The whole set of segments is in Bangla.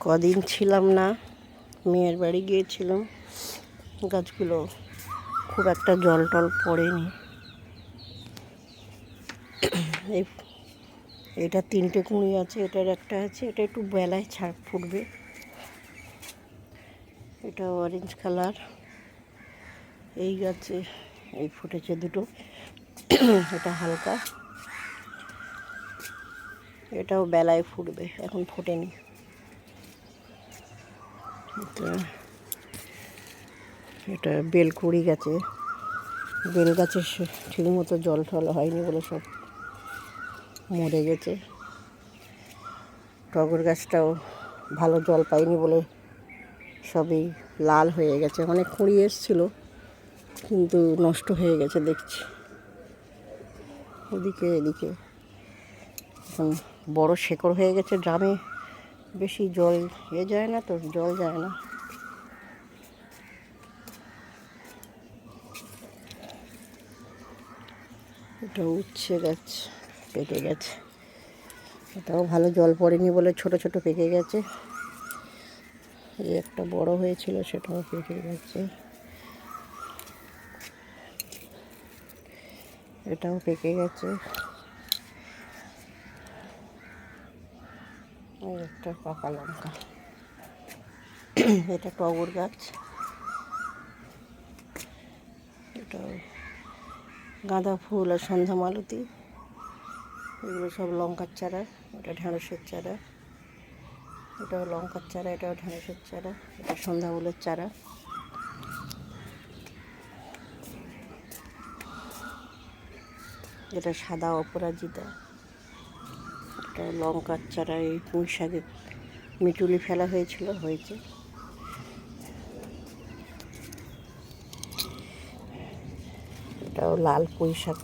কদিন ছিলাম না, মেয়ের বাড়ি গিয়েছিলাম। গাছগুলো খুব একটা জল টল পড়েনি। এটা 3টে কুঁড়ি আছে, এটার একটা আছে, এটা একটু বেলায় ফুটবে। এটা অরেঞ্জ কালার। এই গাছে এই ফুটেছে 2টো, এটা হালকা, এটাও বেলায় ফুটবে, এখন ফোটেনি। এটা বেলকুড়ি গাছে, বেল গাছে ঠিক মতো জল টল হয়নি বলে সব মরে গেছে। টগর গাছটাও ভালো জল পায়নি বলে সবই লাল হয়ে গেছে। অনেক কুঁড়ি এসছিল কিন্তু নষ্ট হয়ে গেছে দেখছি। ওদিকে এদিকে এখন বড় শেকড় হয়ে গেছে। ড্রামে বেশি জল যায় না, তো জল যায় না। এটা উচ্ছে গাছ, পেকে গেছে। এটাও ভালো জল পড়েনি বলে ছোট ছোট পেকে গেছে। এই একটা বড় হয়েছিল, সেটাও পেকে গেছে। এটাও পেকে গেছে। এই একটা পাকা লঙ্কা। এটা টগর গাছ, এটা গাঁদা ফুল আর সন্ধ্যা মালতী, এগুলো সব লঙ্কার চারা। এটা ঢেঁড়সের চারা, এটাও লঙ্কার চারা, এটাও ঢেঁড়সের চারা, এটা সন্ধ্যা ফুলের চারা। এটা সাদা অপরাজিতা, এটা লঙ্কার চারা। এই পুঁই শাকে মিটুলি ফেলা হয়েছিল, হয়েছে। এটাও লাল পুঁই শাক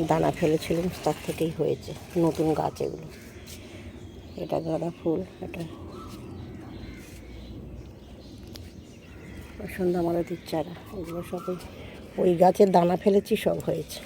দানা ফেলেছিলাম, তার থেকেই হয়েছে, নতুন গাছ এগুলো। এটা গাঁদা ফুল, এটা সন্ধ্যা মালতীর চারা। এগুলো সব ওই গাছের দানা ফেলেছি, সব হয়েছে।